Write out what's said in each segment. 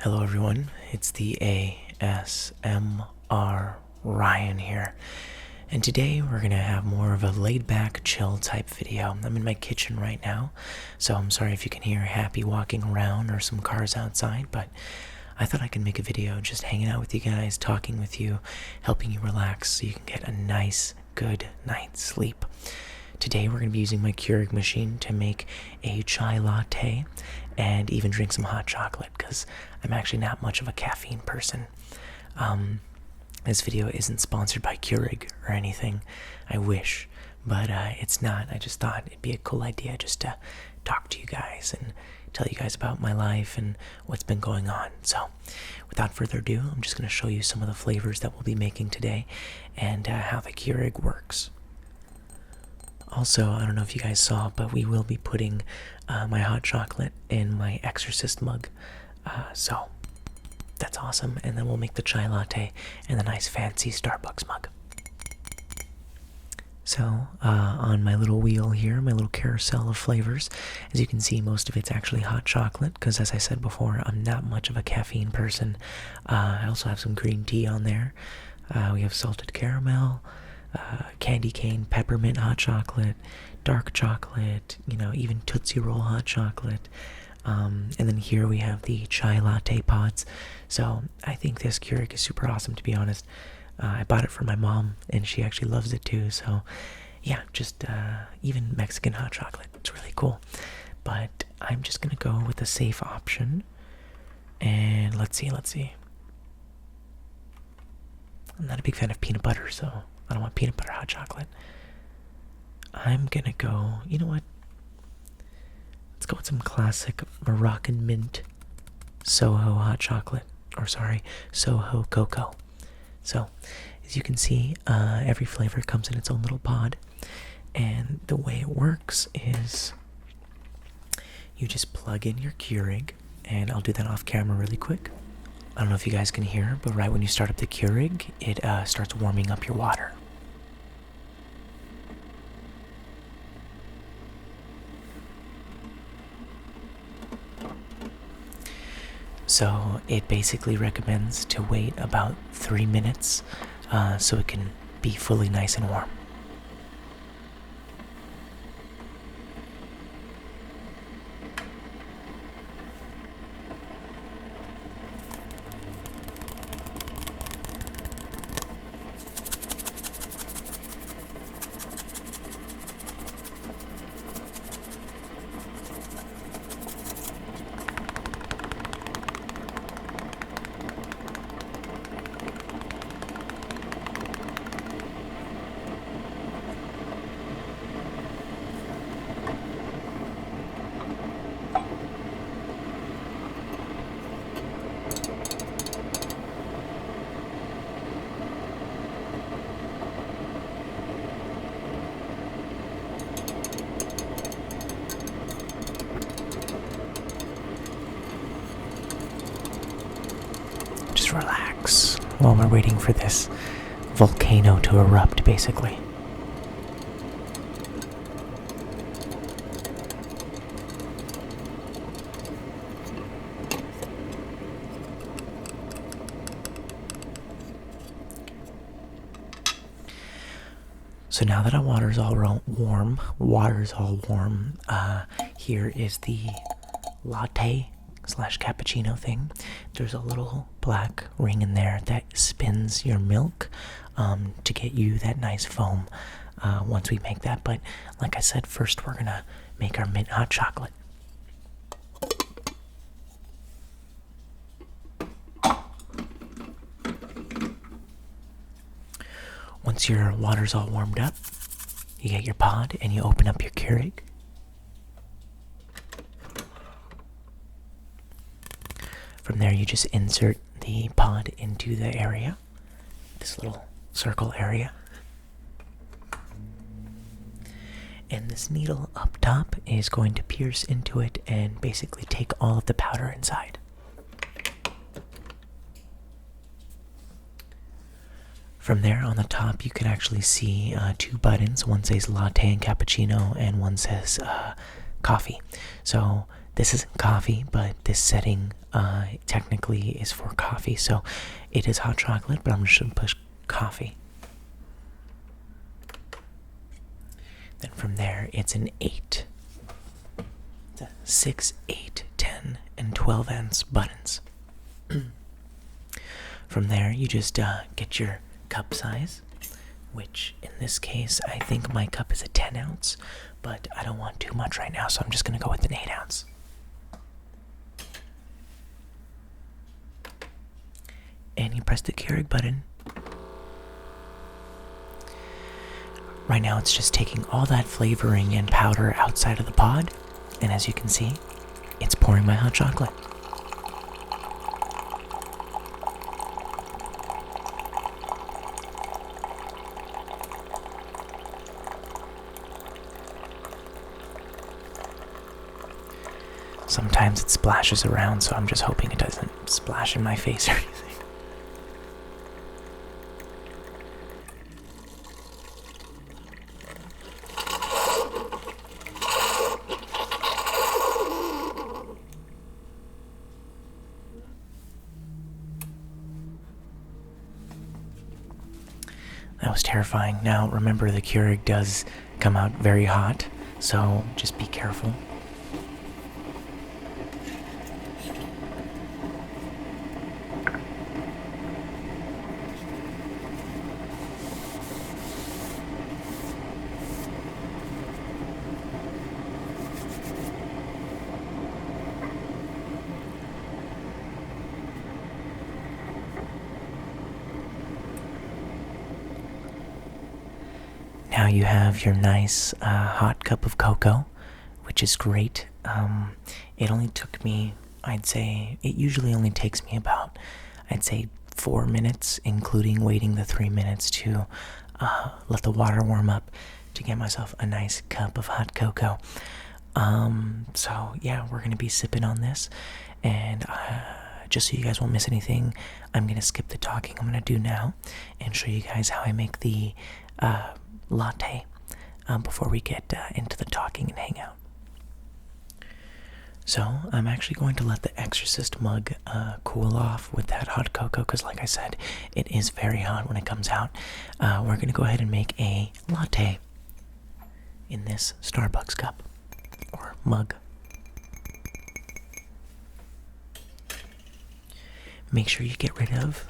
Hello everyone, it's the ASMRyan here, and today we're going to have more of a laid-back, chill type video. I'm in my kitchen right now, so I'm sorry if you can hear Happy walking around or some cars outside, but I thought I could make a video just hanging out with you guys, talking with you, helping you relax so you can get a nice, good night's sleep. Today we're going to be using my Keurig machine to make a chai latte and even drink some hot chocolate because I'm actually not much of a caffeine person. This video isn't sponsored by Keurig or anything. I wish, but it's not. I just thought it'd be a cool idea just to talk to you guys and tell you guys about my life and what's been going on. So without further ado, I'm just going to show you some of the flavors that we'll be making today and how the Keurig works. Also, I don't know if you guys saw, but we will be putting my hot chocolate in my Exorcist mug. So that's awesome. And then we'll make the chai latte in the nice fancy Starbucks mug. So on my little wheel here, my little carousel of flavors, as you can see, most of it's actually hot chocolate because, as I said before, I'm not much of a caffeine person. I also have some green tea on there. We have salted caramel, candy cane, peppermint hot chocolate, dark chocolate, even Tootsie Roll hot chocolate. And then here we have the chai latte pods. So I think this Keurig is super awesome, to be honest. I bought it for my mom, and she actually loves it too. So yeah, just even Mexican hot chocolate. It's really cool. But I'm just going to go with the safe option. And let's see. I'm not a big fan of peanut butter, so I don't want peanut butter hot chocolate. I'm gonna go, you know what? Let's go with some classic Moroccan mint Soho hot chocolate. Soho cocoa. So, as you can see, every flavor comes in its own little pod. And the way it works is you just plug in your Keurig, and I'll do that off camera really quick. I don't know if you guys can hear, but right when you start up the Keurig, it starts warming up your water. So it basically recommends to wait about 3 minutes so it can be fully nice and warm. Relax while we're waiting for this volcano to erupt, basically. So now that our water's all warm, here is the latte / cappuccino thing. There's a little black ring in there that spins your milk to get you that nice foam once we make that. But like I said, first we're gonna make our mint hot chocolate. Once your water's all warmed up, you get your pod and you open up your Keurig. From there, you just insert the pod into the area, this little circle area. And this needle up top is going to pierce into it and basically take all of the powder inside. From there, on the top, you can actually see 2 buttons. One says latte and cappuccino, and one says coffee. So this isn't coffee, but this setting technically is for coffee, so it is hot chocolate, but I'm just going to push coffee. Then from there, it's an 8. 6, 8, 10, and 12 ounce buttons. From there, you just get your cup size, which in this case, I think my cup is a 10 ounce, but I don't want too much right now, so I'm just going to go with an 8 ounce. And you press the Keurig button. Right now it's just taking all that flavoring and powder outside of the pod, and as you can see, it's pouring my hot chocolate. Sometimes it splashes around, so I'm just hoping it doesn't splash in my face or anything. That was terrifying. Now, remember, the Keurig does come out very hot, so just be careful. Now you have your nice hot cup of cocoa, which is great. It only took me, it usually only takes me about, 4 minutes, including waiting the 3 minutes to let the water warm up to get myself a nice cup of hot cocoa. So yeah, we're going to be sipping on this, and just so you guys won't miss anything, I'm going to skip the talking I'm going to do now and show you guys how I make the latte before we get into the talking and hang out. So I'm actually going to let the Exorcist mug cool off with that hot cocoa, because like I said, it is very hot when it comes out. We're going to go ahead and make a latte in this Starbucks cup or mug. Make sure you get rid of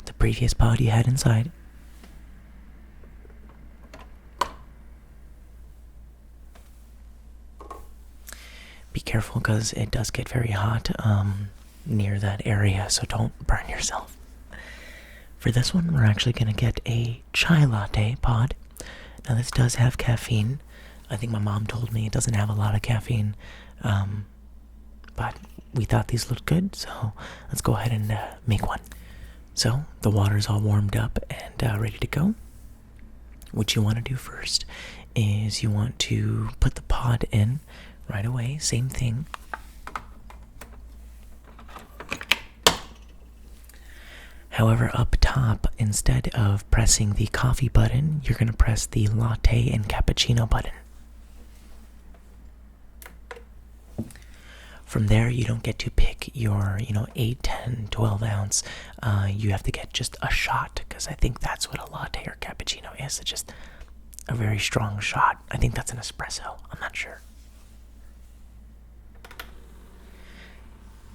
the previous pod you had inside. Be careful, because it does get very hot near that area, so don't burn yourself. For this one, we're actually going to get a chai latte pod. Now this does have caffeine. I think my mom told me it doesn't have a lot of caffeine, but we thought these looked good, so let's go ahead and make one. So the water's all warmed up and ready to go. What you want to do first is you want to put the pod in right away, same thing. However, up top, instead of pressing the coffee button, you're going to press the latte and cappuccino button. From there, you don't get to pick your, 8, 10, 12 ounce. You have to get just a shot, because I think that's what a latte or cappuccino is. It's just a very strong shot. I think that's an espresso. I'm not sure.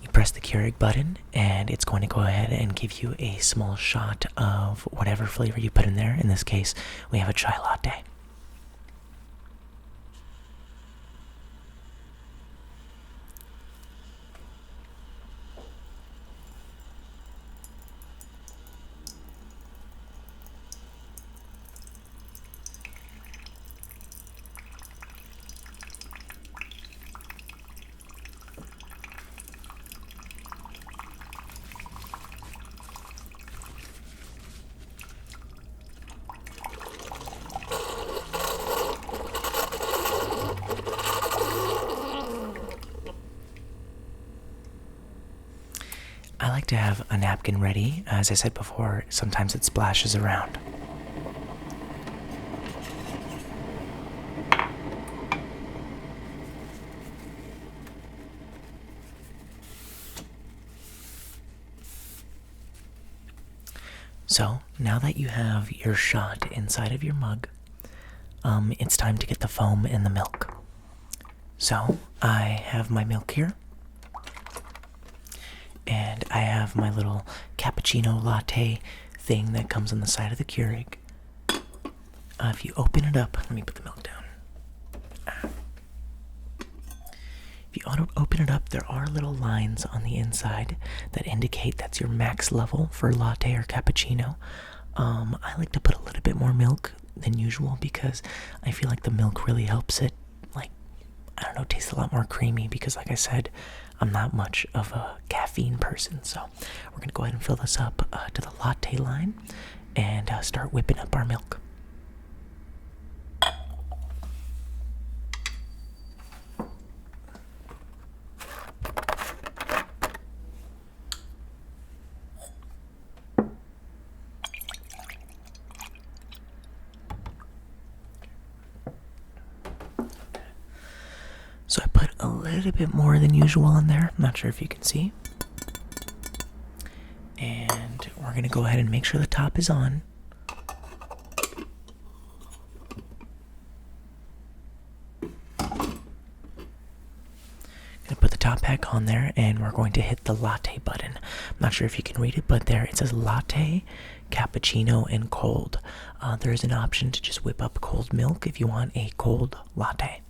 You press the Keurig button, and it's going to go ahead and give you a small shot of whatever flavor you put in there. In this case, we have a chai latte. I like to have a napkin ready. As I said before, sometimes it splashes around. So now that you have your shot inside of your mug, it's time to get the foam and the milk. So I have my milk here, and I have my little cappuccino latte thing that comes on the side of the Keurig. If you open it up, let me put the milk down. If you open it up, there are little lines on the inside that indicate that's your max level for latte or cappuccino. I like to put a little bit more milk than usual because I feel like the milk really helps it, like, I don't know, taste a lot more creamy because, like I said, I'm not much of a caffeine person. So we're going to go ahead and fill this up to the latte line and start whipping up our milk. So I put a little bit more than usual in there. I'm not sure if you can see. And we're going to go ahead and make sure the top is on. Going to put the top back on there, and we're going to hit the latte button. I'm not sure if you can read it, but there it says latte, cappuccino, and cold. There is an option to just whip up cold milk if you want a cold latte.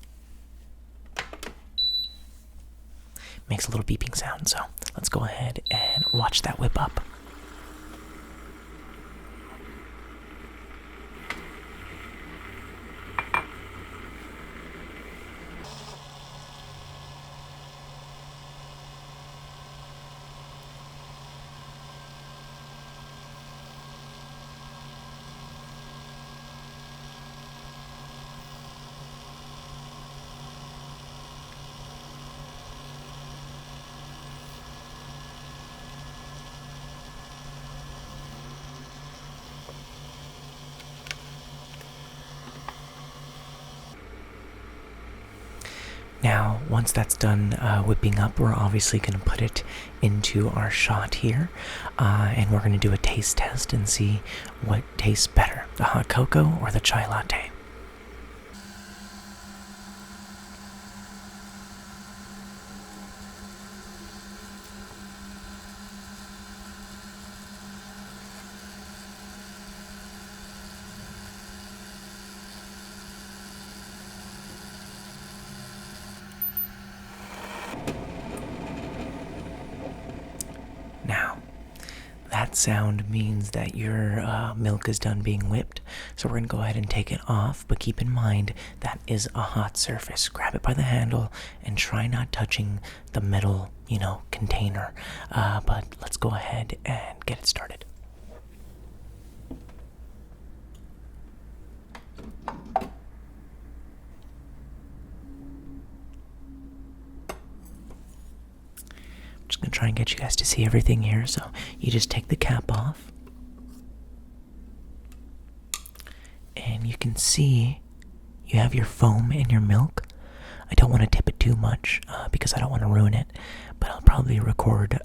Makes a little beeping sound, so let's go ahead and watch that whip up. Now, once that's done whipping up, we're obviously going to put it into our shot here, and we're going to do a taste test and see what tastes better, the hot cocoa or the chai latte. Now, that sound means that your milk is done being whipped, so we're going to go ahead and take it off, but keep in mind that is a hot surface. Grab it by the handle and try not touching the metal, container, but let's go ahead and get it started. Just gonna try and get you guys to see everything here. So you just take the cap off, and you can see you have your foam and your milk. I don't want to tip it too much because I don't want to ruin it, but I'll probably record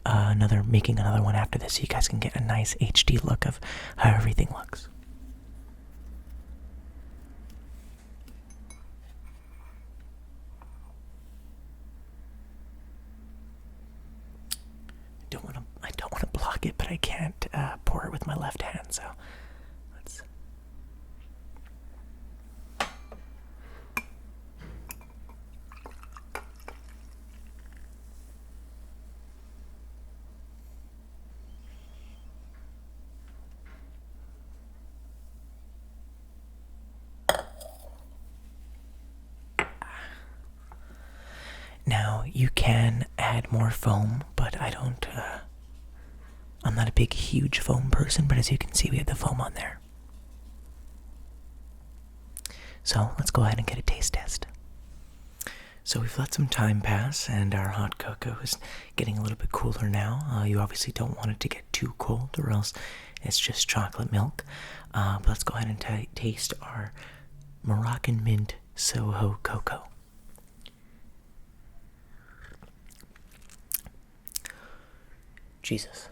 making another one after this so you guys can get a nice HD look of how everything looks. I don't want to block it, but I can't pour it with my left hand, so let's... Now, you can add more foam, but I don't, I'm not a big, huge foam person, but as you can see, we have the foam on there. So, let's go ahead and get a taste test. So we've let some time pass, and our hot cocoa is getting a little bit cooler now. You obviously don't want it to get too cold, or else it's just chocolate milk. But let's go ahead and taste our Moroccan Mint Soho Cocoa. Jesus.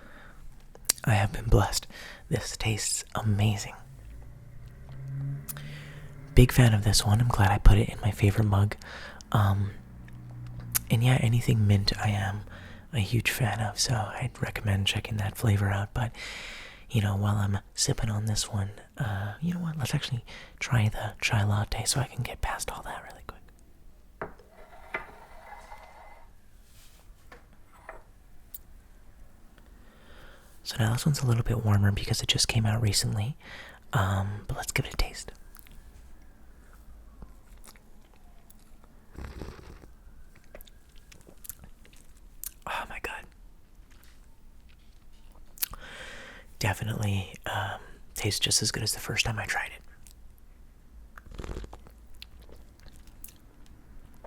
I have been blessed. This tastes amazing. Big fan of this one. I'm glad I put it in my favorite mug. And yeah, anything mint I am a huge fan of, so I'd recommend checking that flavor out. But, while I'm sipping on this one, you know what, let's actually try the chai latte so I can get past all that really quick. So now this one's a little bit warmer because it just came out recently, but let's give it a taste. Oh my god. Definitely tastes just as good as the first time I tried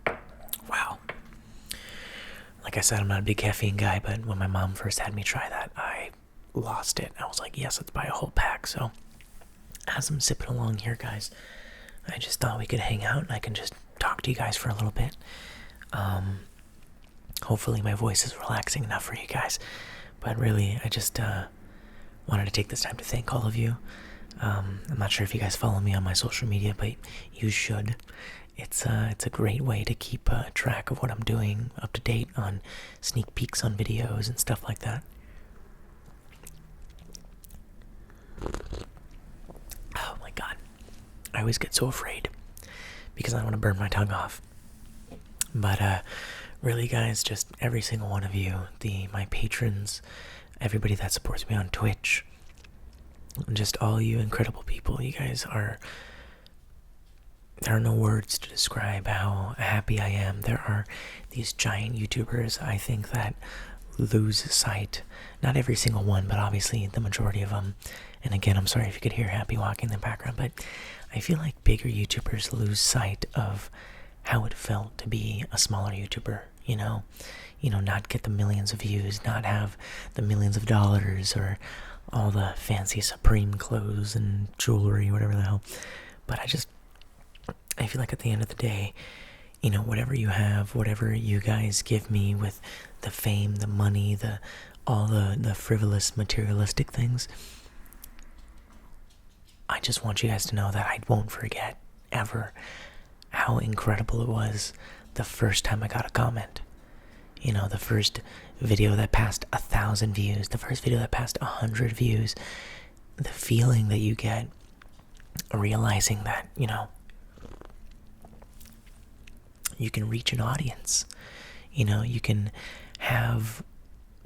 it. Wow. Like I said, I'm not a big caffeine guy, but when my mom first had me try that, I lost it. I was like, yes, let's buy a whole pack. So as I'm sipping along here, guys, I just thought we could hang out and I can just talk to you guys for a little bit. Hopefully my voice is relaxing enough for you guys. But really, I just wanted to take this time to thank all of you. I'm not sure if you guys follow me on my social media, but you should. It's a great way to keep track of what I'm doing, up to date on sneak peeks on videos and stuff like that. Oh my god. I always get so afraid because I don't want to burn my tongue off. But really, guys, just every single one of you, my patrons, everybody that supports me on Twitch, just all you incredible people, you guys are... There are no words to describe how happy I am. There are these giant YouTubers, I think, that lose sight. Not every single one, but obviously the majority of them. And again, I'm sorry if you could hear Happy walking in the background, but I feel like bigger YouTubers lose sight of how it felt to be a smaller YouTuber, not get the millions of views, not have the millions of dollars or all the fancy Supreme clothes and jewelry, whatever the hell. But I feel like at the end of the day, whatever you have, whatever you guys give me with the fame, the money, all the frivolous, materialistic things, I just want you guys to know that I won't forget, ever, how incredible it was the first time I got a comment. The first video that passed 1,000 views, the first video that passed 100 views, the feeling that you get realizing that, you can reach an audience. You can have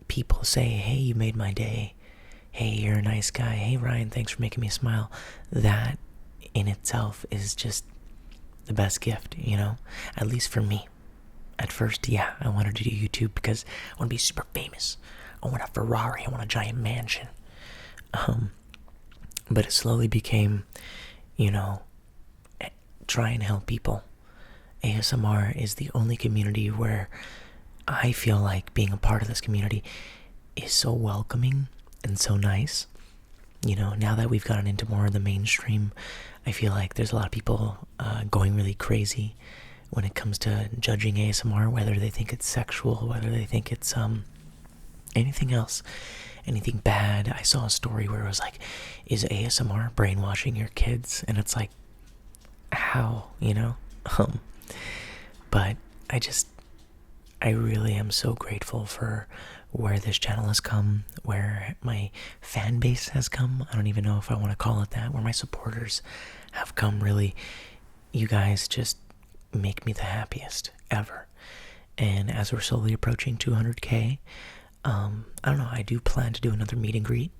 people say, hey, you made my day. Hey, you're a nice guy. Hey, Ryan, thanks for making me smile. That in itself is just the best gift, at least for me. At first, yeah, I wanted to do YouTube because I want to be super famous. I want a Ferrari. I want a giant mansion. But it slowly became, try and help people. ASMR is the only community where I feel like being a part of this community is so welcoming and so nice. Now that we've gotten into more of the mainstream, I feel like there's a lot of people going really crazy when it comes to judging ASMR, whether they think it's sexual, whether they think it's anything else, anything bad. I saw a story where it was like, is ASMR brainwashing your kids? And it's like, how, But I really am so grateful for where this channel has come, where my fan base has come. I don't even know if I want to call it that, where my supporters have come. Really, you guys just make me the happiest ever. And as we're slowly approaching 200k, I don't know, I do plan to do another meet and greet.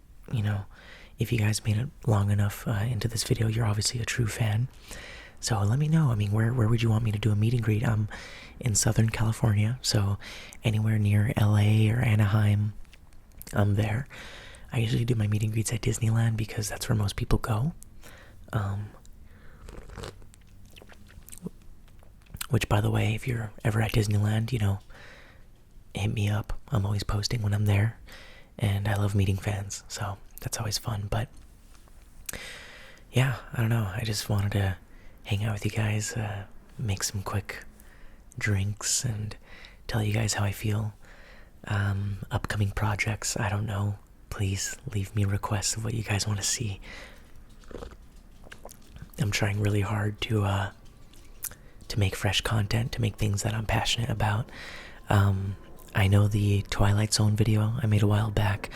If you guys made it long enough into this video, you're obviously a true fan. So let me know. Where would you want me to do a meet and greet? I'm in Southern California, so anywhere near LA or Anaheim, I'm there. I usually do my meet and greets at Disneyland because that's where most people go. Which, by the way, if you're ever at Disneyland, hit me up. I'm always posting when I'm there, and I love meeting fans, so that's always fun. But yeah, I don't know. I just wanted to hang out with you guys, make some quick drinks, and tell you guys how I feel. Upcoming projects, I don't know. please leave me requests of what you guys want to see. I'm trying really hard to make fresh content, to make things that I'm passionate about. I know the Twilight Zone video I made a while back,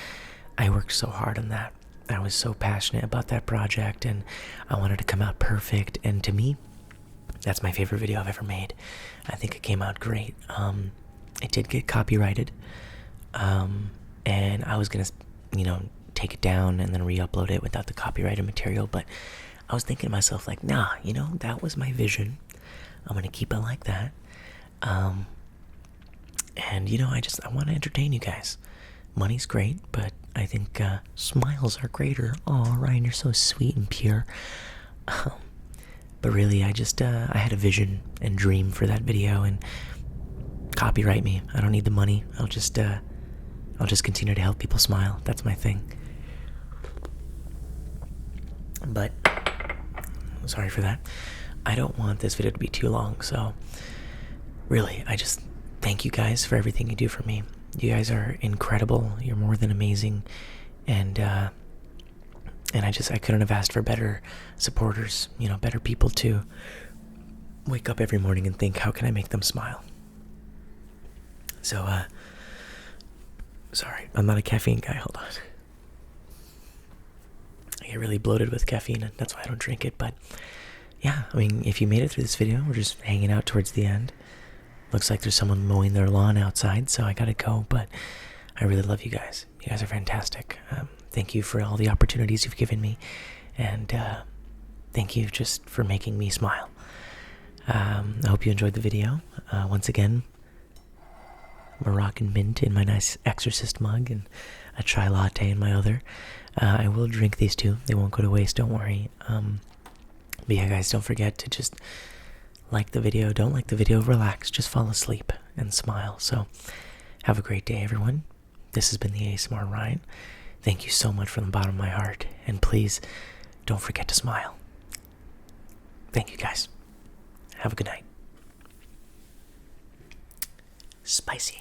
I worked so hard on that. I was so passionate about that project, and I wanted to come out perfect, and to me, that's my favorite video I've ever made. I think it came out great. It did get copyrighted, and I was gonna, take it down and then re-upload it without the copyrighted material, but I was thinking to myself, like, nah, that was my vision. I'm gonna keep it like that. And I want to entertain you guys. Money's great, but I think smiles are greater. Oh, Ryan, you're so sweet and pure. But really, I had a vision and dream for that video, and copyright me. I don't need the money. I'll just continue to help people smile. That's my thing. But sorry for that. I don't want this video to be too long, so really, I just thank you guys for everything you do for me. You guys are incredible. You're more than amazing, and I couldn't have asked for better supporters. Better people to wake up every morning and think, how can I make them smile? So, sorry, I'm not a caffeine guy. Hold on. I get really bloated with caffeine, and that's why I don't drink it. But yeah, if you made it through this video, we're just hanging out towards the end. Looks like there's someone mowing their lawn outside, so I gotta go, but I really love you guys. You guys are fantastic. Thank you for all the opportunities you've given me, and thank you just for making me smile. I hope you enjoyed the video. Once again, Moroccan mint in my nice Exorcist mug, and a chai latte in my other. I will drink these two. They won't go to waste, don't worry. But yeah, guys, don't forget to just like the video. Don't like the video, relax. Just fall asleep and smile. So have a great day, everyone. This has been the ASMR Ryan. Thank you so much from the bottom of my heart. And please, don't forget to smile. Thank you, guys. Have a good night. Spicy.